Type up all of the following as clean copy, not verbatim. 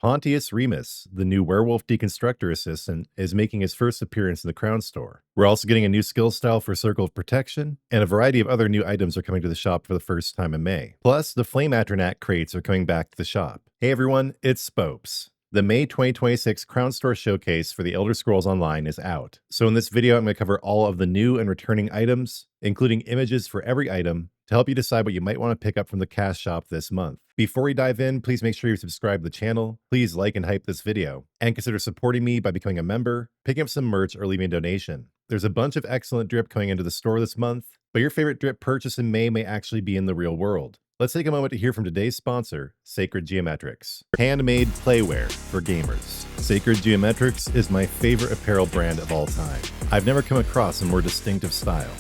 Pontius Remus, the new Werewolf Deconstructor Assistant, is making his first appearance in the Crown Store. We're also getting a new skill style for Circle of Protection, and a variety of other new items are coming to the shop for the first time in May. Plus, the Flame Atronach Crates are coming back to the shop. Hey everyone, it's Spopes. The May 2026 Crown Store Showcase for the Elder Scrolls Online is out. So in this video, I'm going to cover all of the new and returning items, including images for every item, to help you decide what you might want to pick up from the cash shop this month. Before we dive in, please make sure you subscribe to the channel, please like and hype this video, and consider supporting me by becoming a member, picking up some merch, or leaving a donation. There's a bunch of excellent drip coming into the store this month, but your favorite drip purchase in May may actually be in the real world. Let's take a moment to hear from today's sponsor, Sacred Geometrix. Handmade playwear for gamers. Sacred Geometrix is my favorite apparel brand of all time. I've never come across a more distinctive style,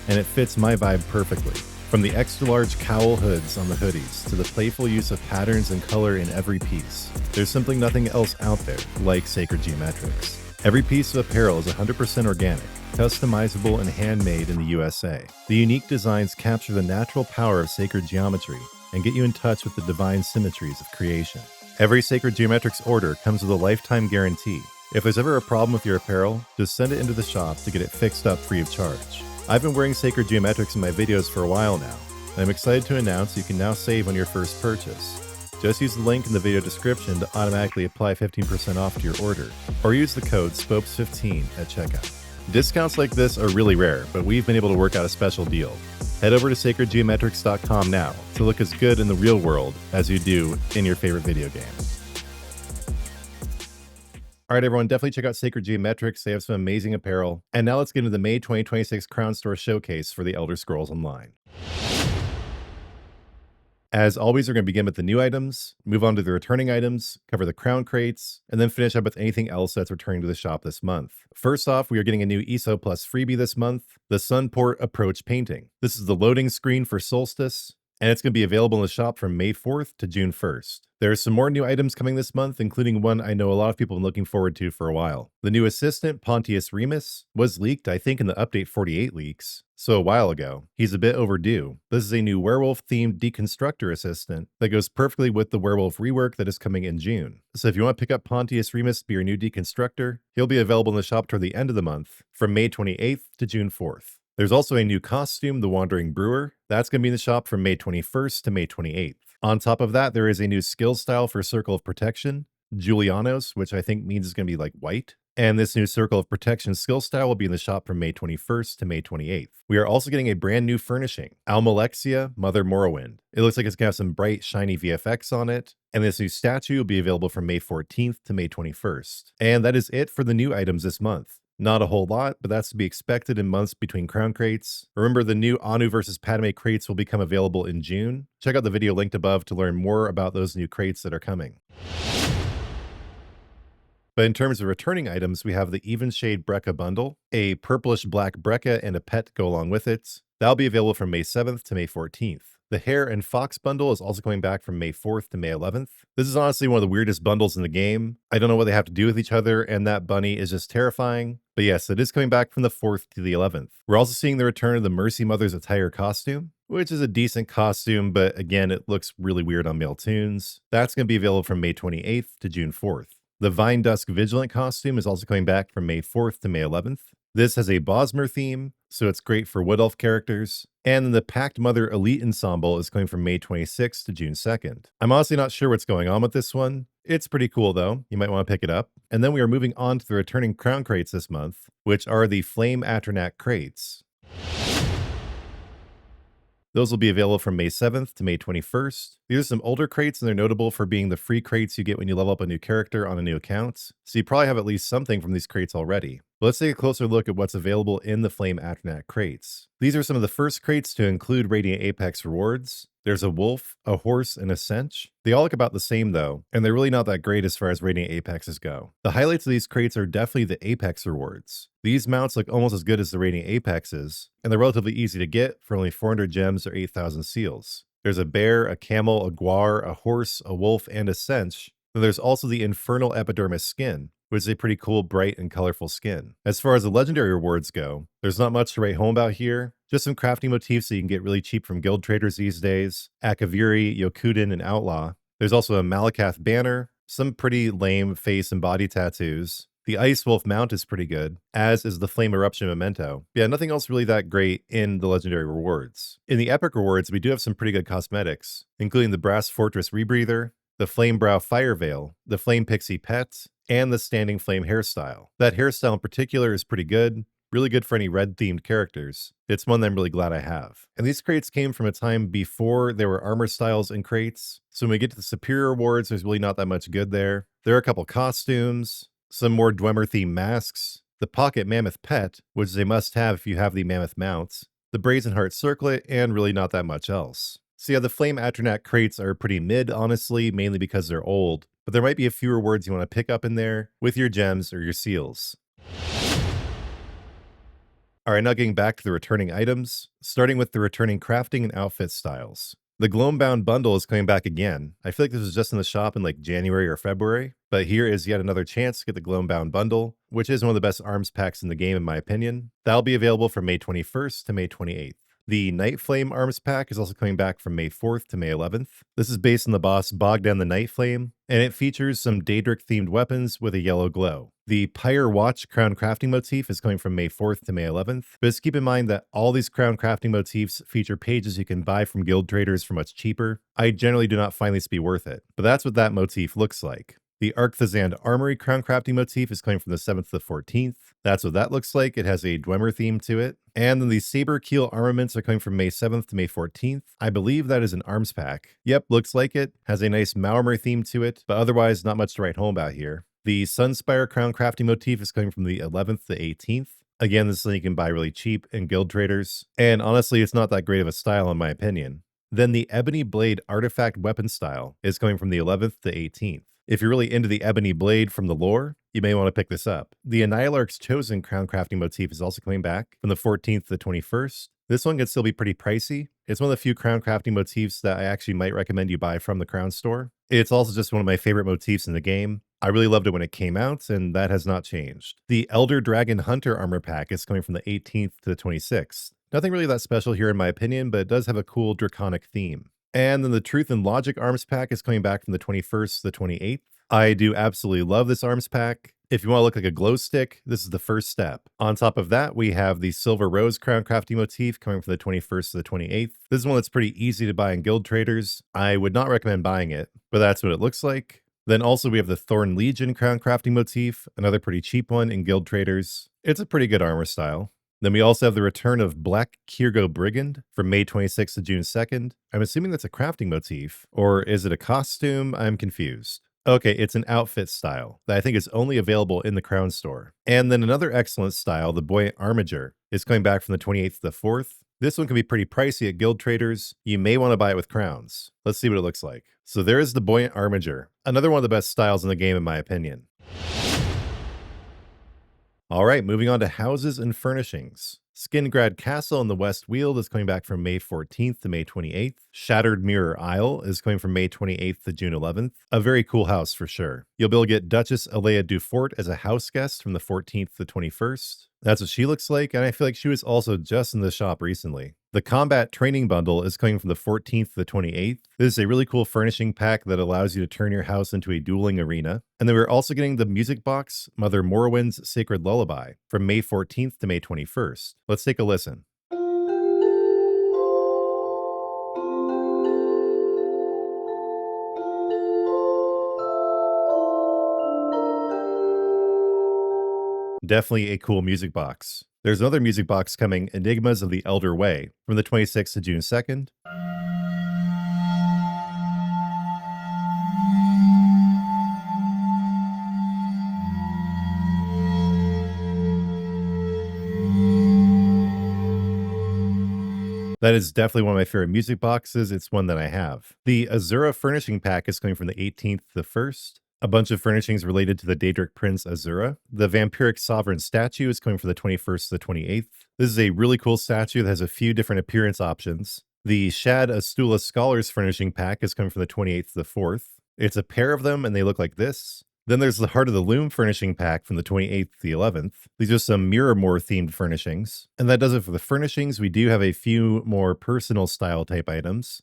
and it fits my vibe perfectly. From the extra-large cowl hoods on the hoodies to the playful use of patterns and color in every piece, there's simply nothing else out there like Sacred Geometrix. Every piece of apparel is 100% organic, customizable, and handmade in the USA. The unique designs capture the natural power of sacred geometry and get you in touch with the divine symmetries of creation. Every Sacred Geometrix order comes with a lifetime guarantee. If there's ever a problem with your apparel, just send it into the shop to get it fixed up free of charge. I've been wearing Sacred Geometrix in my videos for a while now, and I'm excited to announce you can now save on your first purchase. Just use the link in the video description to automatically apply 15% off to your order, or use the code SPOPES15 at checkout. Discounts like this are really rare, but we've been able to work out a special deal. Head over to sacredgeometrix.com now to look as good in the real world as you do in your favorite video game. All right, everyone, definitely check out Sacred Geometrix. They have some amazing apparel. And now let's get into the May 2026 Crown Store Showcase for the Elder Scrolls Online. As always, we're going to begin with the new items, move on to the returning items, cover the crown crates, and then finish up with anything else that's returning to the shop this month. First off, we are getting a new ESO Plus freebie this month, the Sunport Approach Painting. This is the loading screen for Solstice, and it's going to be available in the shop from May 4th to June 1st. There are some more new items coming this month, including one I know a lot of people have been looking forward to for a while. The new assistant, Pontius Remus, was leaked, I think, in the Update 48 leaks, so a while ago. He's a bit overdue. This is a new Werewolf-themed Deconstructor Assistant that goes perfectly with the Werewolf rework that is coming in June. So if you want to pick up Pontius Remus to be your new Deconstructor, he'll be available in the shop toward the end of the month, from May 28th to June 4th. There's also a new costume, the Wandering Brewer. That's going to be in the shop from May 21st to May 28th. On top of that, there is a new skill style for Circle of Protection, Julianos, which I think means it's going to be like white. And this new Circle of Protection skill style will be in the shop from May 21st to May 28th. We are also getting a brand new furnishing, Almalexia Mother Morrowind. It looks like it's going to have some bright, shiny VFX on it. And this new statue will be available from May 14th to May 21st. And that is it for the new items this month. Not a whole lot, but that's to be expected in months between crown crates. Remember, the new Anu vs. Padme crates will become available in June. Check out the video linked above to learn more about those new crates that are coming. But in terms of returning items, we have the Even Shade Brekka bundle, a purplish black Brekka and a pet to go along with it. That'll be available from May 7th to May 14th. The Hare and Fox bundle is also coming back from May 4th to May 11th. This is honestly one of the weirdest bundles in the game. I don't know what they have to do with each other, and that bunny is just terrifying. But yes, it is coming back from the 4th to the 11th. We're also seeing the return of the Mercy Mother's attire costume, which is a decent costume, but again, it looks really weird on male tunes. That's going to be available from May 28th to June 4th. The Vine Dusk Vigilant costume is also coming back from May 4th to May 11th. This has a Bosmer theme, so it's great for Wood Elf characters. And then the Pact Mother Elite Ensemble is going from May 26th to June 2nd. I'm honestly not sure what's going on with this one. It's pretty cool though. You might want to pick it up. And then we are moving on to the returning crown crates this month, which are the Flame Atronach Crates. Those will be available from May 7th to May 21st. These are some older crates, and they're notable for being the free crates you get when you level up a new character on a new account. So you probably have at least something from these crates already. But let's take a closer look at what's available in the Flame Atronach crates. These are some of the first crates to include Radiant Apex rewards. There's a wolf, a horse, and a cinch. They all look about the same though, and they're really not that great as far as Radiant Apexes go. The highlights of these crates are definitely the Apex rewards. These mounts look almost as good as the Radiant Apexes, and they're relatively easy to get for only 400 gems or 8,000 seals. There's a bear, a camel, a guar, a horse, a wolf, and a cinch. Then there's also the Infernal Epidermis skin, which is a pretty cool, bright, and colorful skin. As far as the legendary rewards go, there's not much to write home about here. Just some crafting motifs that you can get really cheap from guild traders these days. Akaviri, Yokuden, and Outlaw. There's also a Malakath banner, Some pretty lame face and body tattoos. The Ice Wolf mount is pretty good, as is the Flame Eruption memento. Yeah, nothing else really that great in the legendary rewards. In the epic rewards, we do have some pretty good cosmetics, including the Brass Fortress Rebreather, the Flame Brow Fire Veil, the Flame Pixie Pet, and the Standing Flame hairstyle. That hairstyle in particular is pretty good. Really good for any red-themed characters. It's one that I'm really glad I have. And these crates came from a time before there were armor styles in crates. So when we get to the superior awards, there's really not that much good there. There are a couple costumes, some more Dwemer-themed masks, the Pocket Mammoth Pet, which is a must-have if you have the Mammoth mounts, the Brazen Heart Circlet, and really not that much else. So yeah, the Flame Atronach crates are pretty mid, honestly, mainly because they're old, but there might be a few rewards you want to pick up in there with your gems or your seals. Alright, now getting back to the returning items, starting with the returning crafting and outfit styles. The Gloambound bundle is coming back again. I feel like this was just in the shop in like January or February, but here is yet another chance to get the Gloambound bundle, which is one of the best arms packs in the game in my opinion. That'll be available from May 21st to May 28th. The Night Flame arms pack is also coming back from May 4th to May 11th. This is based on the boss Bogdan the Night Flame, and it features some Daedric themed weapons with a yellow glow. The Pyre Watch crown crafting motif is coming from May 4th to May 11th, but just keep in mind that all these crown crafting motifs feature pages you can buy from guild traders for much cheaper. I generally do not find these to be worth it, but that's what that motif looks like. The Arcthazand Armory crown crafting motif is coming from the 7th to the 14th. That's what that looks like. It has a Dwemer theme to it. And then the Saber Keel armaments are coming from May 7th to May 14th. I believe that is an arms pack. Yep, looks like it. Has a nice Maormer theme to it, but otherwise not much to write home about here. The Sunspire crown crafting motif is coming from the 11th to 18th. Again, this is something you can buy really cheap in guild traders. And honestly, it's not that great of a style in my opinion. Then the Ebony Blade artifact weapon style is coming from the 11th to 18th. If you're really into the Ebony Blade from the lore, you may want to pick this up. The Annihilarch's Chosen crown crafting motif is also coming back from the 14th to the 21st. This one can still be pretty pricey. It's one of the few crown crafting motifs that I actually might recommend you buy from the Crown Store. It's also just one of my favorite motifs in the game. I really loved it when it came out, and that has not changed. The Elder Dragon Hunter armor pack is coming from the 18th to the 26th. Nothing really that special here in my opinion, but it does have a cool draconic theme. And then the Truth and Logic arms pack is coming back from the 21st to the 28th. I do absolutely love this arms pack. If you want to look like a glow stick, this is the first step. On top of that, we have the Silver Rose crown crafting motif coming from the 21st to the 28th. This is one that's pretty easy to buy in guild traders. I would not recommend buying it, but that's what it looks like. Then also we have the Thorn Legion crown crafting motif, another pretty cheap one in guild traders. It's a pretty good armor style. Then we also have the return of Black Kirgo Brigand from May 26th to June 2nd. I'm assuming that's a crafting motif, or is it a costume? I'm confused. Okay, it's an outfit style that I think is only available in the Crown Store. And then another excellent style, the Buoyant Armiger, is coming back from the 28th to the 4th. This one can be pretty pricey at guild traders. You may want to buy it with crowns. Let's see what it looks like. So there is the Buoyant Armiger, another one of the best styles in the game in my opinion. Alright, moving on to houses and furnishings. Skingrad Castle in the West Weald is coming back from May 14th to May 28th. Shattered Mirror Isle is coming from May 28th to June 11th. A very cool house for sure. You'll be able to get Duchess Alea Dufort as a house guest from the 14th to the 21st. That's what she looks like, and I feel like she was also just in the shop recently. The Combat Training Bundle is coming from the 14th to the 28th. This is a really cool furnishing pack that allows you to turn your house into a dueling arena. And then we're also getting the music box, Mother Morrowind's Sacred Lullaby, from May 14th to May 21st. Let's take a listen. Definitely a cool music box. There's another music box coming, Enigmas of the Elder Way, from the 26th to June 2nd. That is definitely one of my favorite music boxes. It's one that I have. The Azura Furnishing Pack is coming from the 18th to the 1st. A bunch of furnishings related to the Daedric Prince Azura. The Vampiric Sovereign Statue is coming from the 21st to the 28th. This is a really cool statue that has a few different appearance options. The Shad Astula Scholars Furnishing Pack is coming from the 28th to the 4th. It's a pair of them and they look like this. Then there's the Heart of the Loom Furnishing Pack from the 28th to the 11th. These are some Mirrormore themed furnishings. And that does it for the furnishings. We do have a few more personal style type items.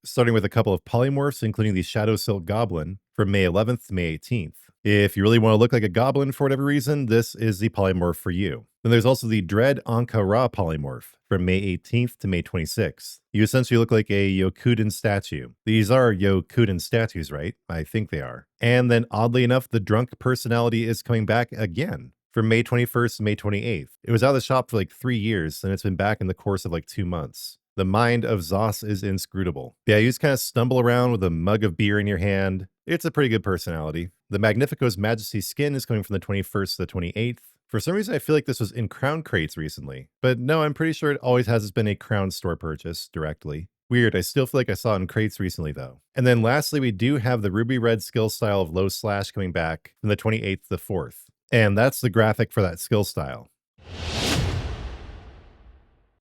starting with a couple of polymorphs, including the Shadow Silk Goblin from May 11th to May 18th. If you really want to look like a goblin for whatever reason, this is the polymorph for you. Then there's also the Dread Anka Ra polymorph from May 18th to May 26th. You essentially look like a Yokuden statue. These are Yokuden statues, right? I think they are. And then oddly enough, the drunk personality is coming back again from May 21st to May 28th. It was out of the shop for like 3 years, and it's been back in the course of like 2 months. The mind of Zos is inscrutable. Yeah, you just kind of stumble around with a mug of beer in your hand. It's a pretty good personality. The Magnifico's Majesty skin is coming from the 21st to the 28th. For some reason, I feel like this was in Crown Crates recently. But no, I'm pretty sure it always has been a Crown Store purchase directly. Weird, I still feel like I saw it in crates recently though. And then lastly, we do have the Ruby Red skill style of Low Slash coming back from the 28th to the 4th. And that's the graphic for that skill style.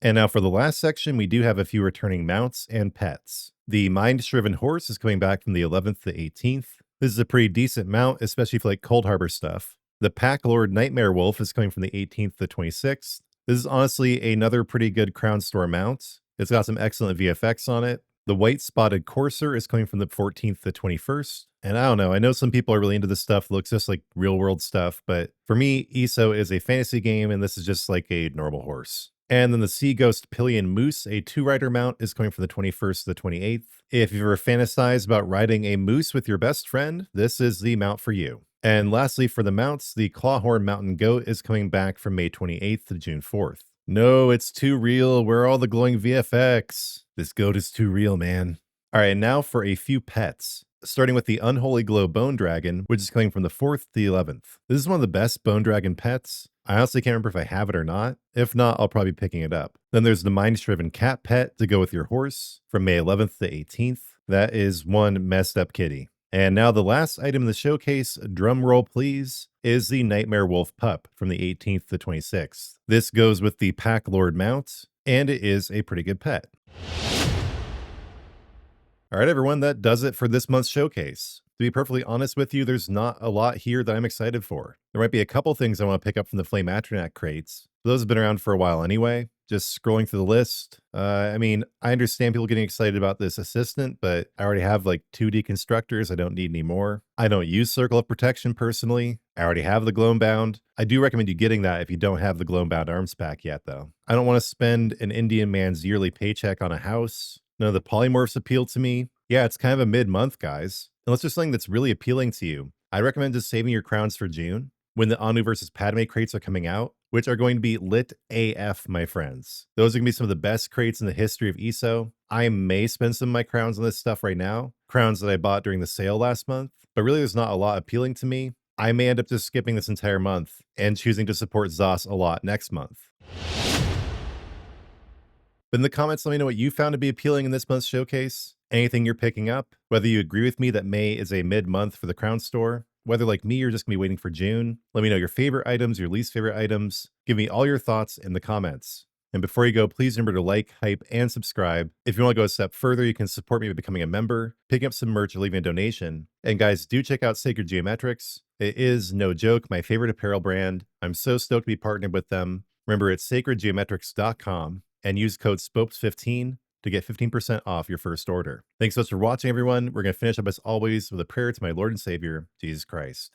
And now for the last section, we do have a few returning mounts and pets. The Mind-Shriven Horse is coming back from the 11th to 18th. This is a pretty decent mount, especially for like Cold Harbor stuff. The Pack Lord Nightmare Wolf is coming from the 18th to the 26th. This is honestly another pretty good Crown Store mount. It's got some excellent VFX on it. The White Spotted Courser is coming from the 14th to 21st. And I don't know, I know some people are really into this stuff, looks just like real world stuff, but for me, ESO is a fantasy game and this is just like a normal horse. And then the Sea Ghost Pillion Moose, a 2-rider mount, is coming from the 21st to the 28th. If you've ever fantasized about riding a moose with your best friend, this is the mount for you. And lastly, for the mounts, the Clawhorn Mountain Goat is coming back from May 28th to June 4th. No, it's too real. Where are all the glowing VFX? This goat is too real, man. All right, and now for a few pets. Starting with the Unholy Glow Bone Dragon, which is coming from the 4th to the 11th. This is one of the best Bone Dragon pets. I honestly can't remember if I have it or not. If not, I'll probably be picking it up. Then there's the Mind-Shriven Cat Pet to go with your horse from May 11th to 18th. That is one messed up kitty. And now the last item in the showcase, drum roll please, is the Nightmare Wolf Pup from the 18th to 26th. This goes with the Pack Lord mount, and it is a pretty good pet. All right, everyone, that does it for this month's showcase. To be perfectly honest with you, there's not a lot here that I'm excited for. There might be a couple things I want to pick up from the Flame Atronach crates. Those have been around for a while anyway. Just scrolling through the list. I mean, I understand people getting excited about this assistant, but I already have like 2 deconstructors. I don't need any more. I don't use Circle of Protection personally. I already have the Gloambound. I do recommend you getting that if you don't have the Gloambound arms pack yet, though. I don't want to spend an Indian man's yearly paycheck on a house. None of the polymorphs appeal to me. Yeah, it's kind of a mid-month, guys. Unless there's something that's really appealing to you, I recommend just saving your crowns for June, when the Anu vs. Padme crates are coming out, which are going to be lit AF, my friends. Those are going to be some of the best crates in the history of ESO. I may spend some of my crowns on this stuff right now, crowns that I bought during the sale last month, but really there's not a lot appealing to me. I may end up just skipping this entire month and choosing to support Zos a lot next month. But in the comments, let me know what you found to be appealing in this month's showcase. Anything you're picking up, whether you agree with me that May is a mid-month for the Crown Store, whether like me, you're just gonna be waiting for June. Let me know your favorite items, your least favorite items. Give me all your thoughts in the comments. And before you go, please remember to like, hype, and subscribe. If you want to go a step further, you can support me by becoming a member, picking up some merch, or leaving a donation. And guys, do check out Sacred Geometrix. It is, no joke, my favorite apparel brand. I'm so stoked to be partnered with them. Remember, it's sacredgeometrix.com and use code SPOPES15 to get 15% off your first order. Thanks so much for watching, everyone. We're going to finish up as always with a prayer to my Lord and Savior, Jesus Christ.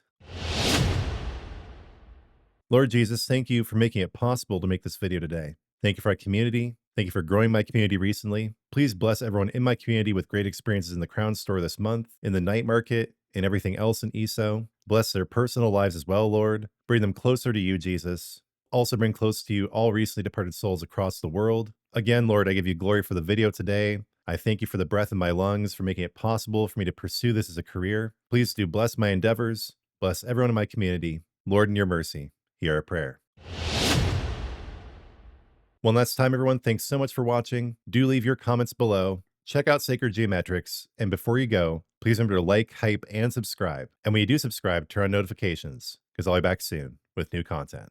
Lord Jesus, thank you for making it possible to make this video today. Thank you for our community. Thank you for growing my community recently. Please bless everyone in my community with great experiences in the Crown Store this month, in the night market, and everything else in ESO. Bless their personal lives as well, Lord. Bring them closer to you, Jesus. Also bring close to you all recently departed souls across the world. Again, Lord, I give you glory for the video today. I thank you for the breath in my lungs, for making it possible for me to pursue this as a career. Please do bless my endeavors. Bless everyone in my community. Lord, in your mercy, hear our prayer. One last time, everyone, thanks so much for watching. Do leave your comments below. Check out Sacred Geometrix. And before you go, please remember to like, hype, and subscribe. And when you do subscribe, turn on notifications, because I'll be back soon with new content.